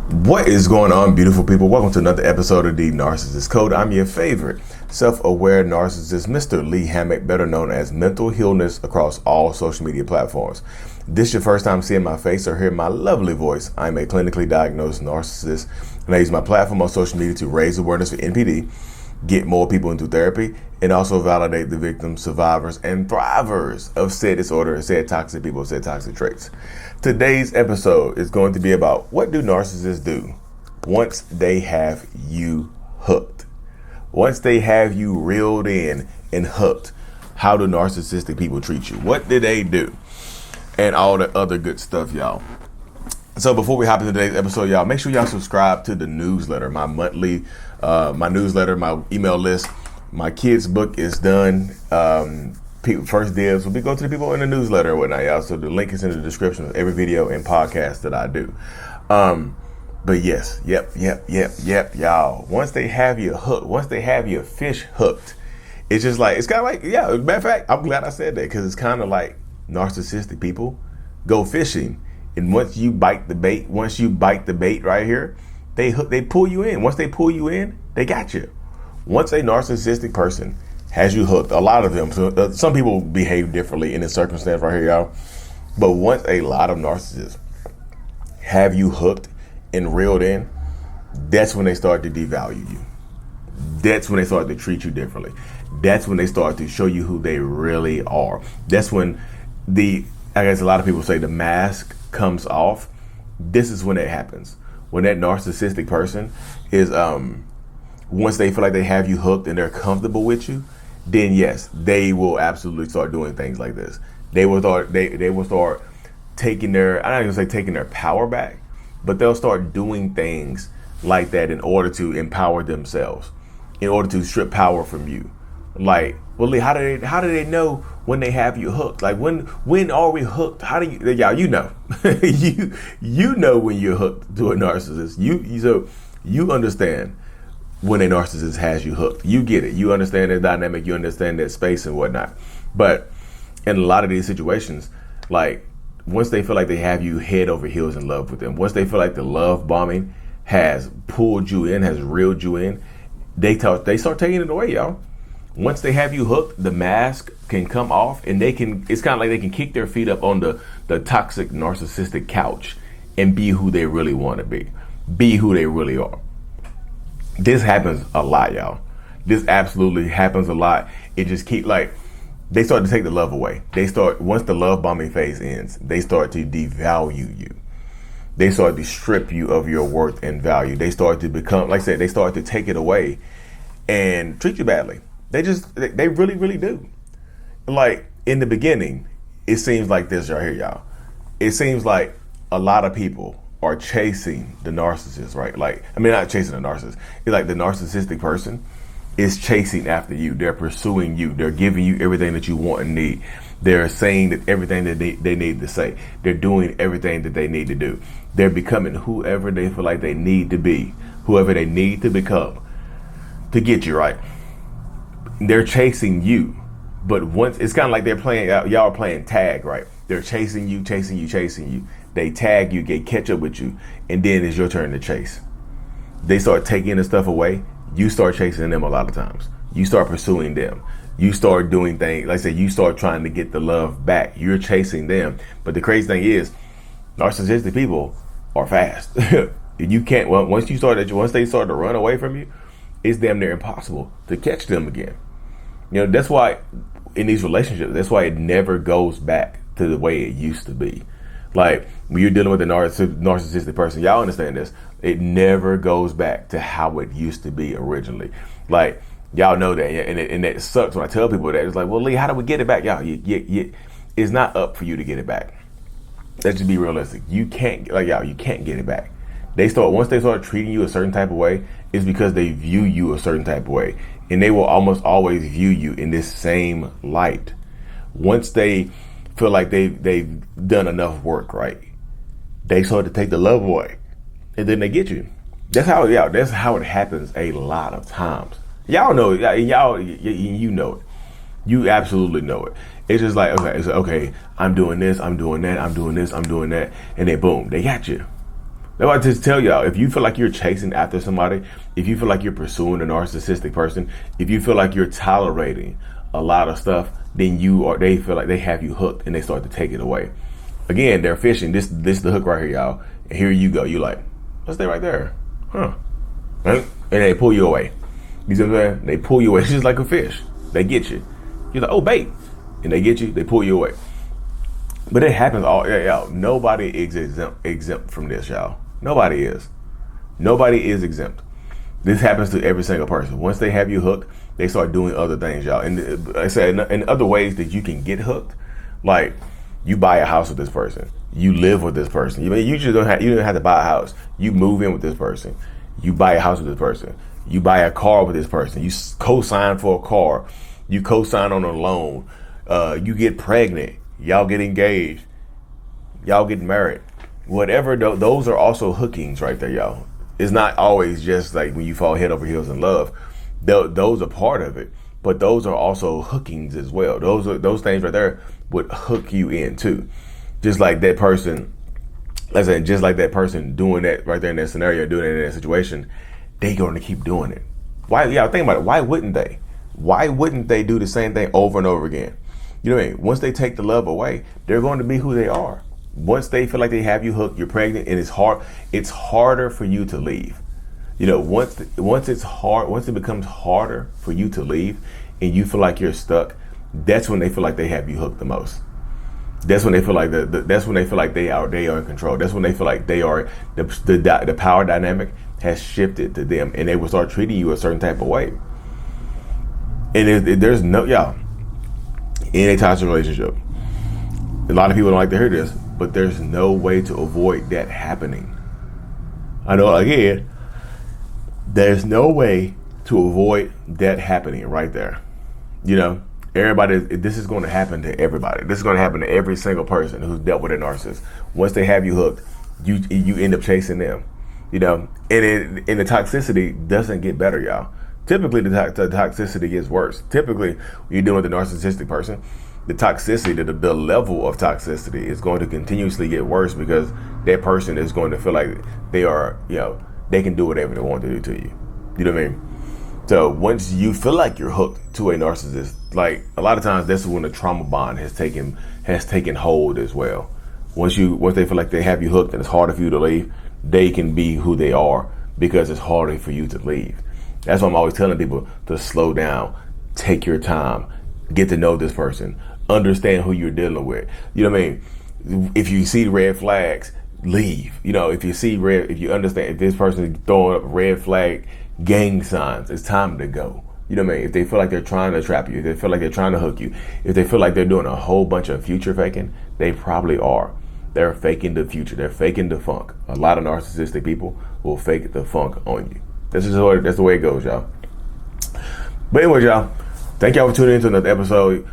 What is going on, beautiful people? Welcome to another episode of the Narcissists Code. I'm your favorite self-aware narcissist, Mr. Lee Hammock, better known as Mental Healness across all social media platforms. If this is your first time seeing my face or hearing my lovely voice, I'm a clinically diagnosed narcissist, and I use my platform on social media to raise awareness for NPD, get more people into therapy, and also validate the victims, survivors, and thrivers of said disorder and said toxic people, said toxic traits. Today's episode is going to be about what do narcissists do once they have you hooked. Once they have you reeled in and hooked, how do narcissistic people treat you? What do they do? And all the other good stuff, y'all. So before we hop into today's episode, y'all, make sure y'all subscribe to the newsletter, my monthly, my newsletter, my email list. My kids' book is done. First dibs will be going to the people in the newsletter and whatnot, y'all. So the link is in the description of every video and podcast that I do. But yes, yep, y'all. Once they have you hooked, once they have your fish hooked, it's just like, it's kind of like, yeah, matter of fact, I'm glad I said that, because it's kind of like narcissistic people go fishing. And once you bite the bait right here, they pull you in. Once they pull you in, they got you. Once a narcissistic person has you hooked, a lot of them, some people behave differently in this circumstance right here, y'all. But once a lot of narcissists have you hooked and reeled in, that's when they start to devalue you. That's when they start to treat you differently. That's when they start to show you who they really are. That's when I guess a lot of people say the mask comes off. This is when it happens. When that narcissistic person is, once they feel like they have you hooked and they're comfortable with you, then yes, they will absolutely start doing things like this. They will start taking their, I'm not gonna say taking their power back, but they'll start doing things like that in order to empower themselves, in order to strip power from you. Like, well, Lee, how do they know when they have you hooked? Like, when are we hooked? How do you, y'all, you know, you know when you're hooked to a narcissist. You understand when a narcissist has you hooked. You get it. You understand their dynamic. You understand their space and whatnot. But in a lot of these situations, like, once they feel like they have you head over heels in love with them, once they feel like the love bombing has pulled you in, has reeled you in, they start taking it away, y'all. Once they have you hooked, the mask can come off, and it's kind of like they can kick their feet up on the toxic narcissistic couch and be who they really want to be who they really are. This happens a lot, y'all. This absolutely happens a lot. It just they start to take the love away. Once the love bombing phase ends, they start to devalue you. They start to strip you of your worth and value. They start to become, like I said, they start to take it away and treat you badly. They really, really do. Like, in the beginning, it seems like this right here, y'all. It seems like a lot of people are chasing the narcissist, right? Like, I mean, not chasing the narcissist. It's like the narcissistic person is chasing after you. They're pursuing you. They're giving you everything that you want and need. They're saying that everything that they need to say. They're doing everything that they need to do. They're becoming whoever they feel like they need to be, whoever they need to become to get you, right? They're chasing you. But once, it's kind of like they're playing, y'all are playing tag, right? They're chasing you. They tag you, they catch up with you, and then it's your turn to chase. They start taking the stuff away. You start chasing them a lot of times. You start pursuing them. You start doing things, like I said, you start trying to get the love back. You're chasing them. But the crazy thing is, narcissistic people are fast. You can't, once they start to run away from you, it's damn near impossible to catch them again. You know, that's why in these relationships, that's why it never goes back to the way it used to be. Like, when you're dealing with a narcissistic person, y'all understand this. It never goes back to how it used to be originally. Like, y'all know that, and it sucks when I tell people that. It's like, well, Lee, how do we get it back? Y'all, it's not up for you to get it back. Let's just be realistic. You can't get it back. Once they start treating you a certain type of way, it's because they view you a certain type of way, and they will almost always view you in this same light. Once they feel like they've done enough work, right, they start to take the love away, and then they get you. That's how it happens a lot of times. Y'all know it. You know it. You absolutely know it. It's just like, okay, I'm doing this, I'm doing that, I'm doing this, I'm doing that, and then boom, they got you. That's why I just tell y'all, if you feel like you're chasing after somebody, if you feel like you're pursuing a narcissistic person, if you feel like you're tolerating a lot of stuff, then they feel like they have you hooked and they start to take it away. Again, they're fishing. This is the hook right here, y'all. And here you go. You like, let's stay right there. Huh. Right? And they pull you away. You see what I'm saying? They pull you away. It's just like a fish. They get you. You're like, oh, bait. And they get you. They pull you away. But it happens y'all. Nobody is exempt from this, y'all. Nobody is. Nobody is exempt. This happens to every single person. Once they have you hooked, they start doing other things, y'all. And like I said, in other ways that you can get hooked, like you buy a house with this person, you live with this person. You just don't have to buy a house. You move in with this person. You buy a house with this person. You buy a car with this person. You co-sign for a car. You co-sign on a loan. You get pregnant. Y'all get engaged. Y'all get married. Whatever, those are also hookings right there, y'all. It's not always just like when you fall head over heels in love. Those are part of it, but those are also hookings as well. Those things right there would hook you in too. Just like that person, just like that person doing that right there in that scenario, doing it in that situation, they going to keep doing it. Why? Yeah, think about it. Why wouldn't they? Why wouldn't they do the same thing over and over again? You know what I mean? Once they take the love away, they're going to be who they are. Once they feel like they have you hooked, you're pregnant, and it's harder for you to leave. You know, once it becomes harder for you to leave and you feel like you're stuck, that's when they feel like they have you hooked the most. That's when they feel like that's when they feel like they are in control. That's when they feel like they are the power dynamic has shifted to them, and they will start treating you a certain type of way. And there's no, y'all, in a toxic relationship, a lot of people don't like to hear this, but there's no way to avoid that happening. I know, again, there's no way to avoid that happening right there. You know, this is going to happen to everybody. This is going to happen to every single person who's dealt with a narcissist. Once they have you hooked, you end up chasing them. You know, and the toxicity doesn't get better, y'all. Typically, the toxicity gets worse. Typically, when you're dealing with a narcissistic person, the toxicity, the level of toxicity is going to continuously get worse because that person is going to feel like they are, you know, they can do whatever they want to do to you. You know what I mean? So once you feel like you're hooked to a narcissist, like a lot of times that's when the trauma bond has taken hold as well. Once they feel like they have you hooked and it's harder for you to leave, they can be who they are because it's harder for you to leave. That's why I'm always telling people to slow down, take your time, get to know this person, understand who you're dealing with. You know what I mean? If you see red flags, leave. You know, if you understand if this person is throwing up red flag gang signs, it's time to go. You know what I mean? If they feel like they're trying to trap you, if they feel like they're trying to hook you, if they feel like they're doing a whole bunch of future faking, they probably are. They're faking the future. They're faking the funk. A lot of narcissistic people will fake the funk on you. That's the way it goes, y'all. But anyway, y'all, thank y'all for tuning in to another episode.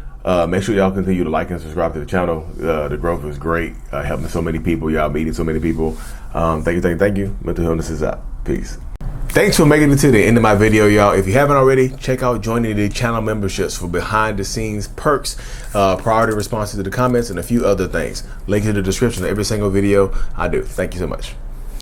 Make sure y'all continue to like and subscribe to the channel. The growth is great. Helping so many people. Y'all meeting so many people. Thank you. Mental Healness is out. Peace. Thanks for making it to the end of my video, y'all. If you haven't already, check out joining the channel memberships for behind the scenes perks, priority responses to the comments, and a few other things. Link in the description of every single video I do. Thank you so much.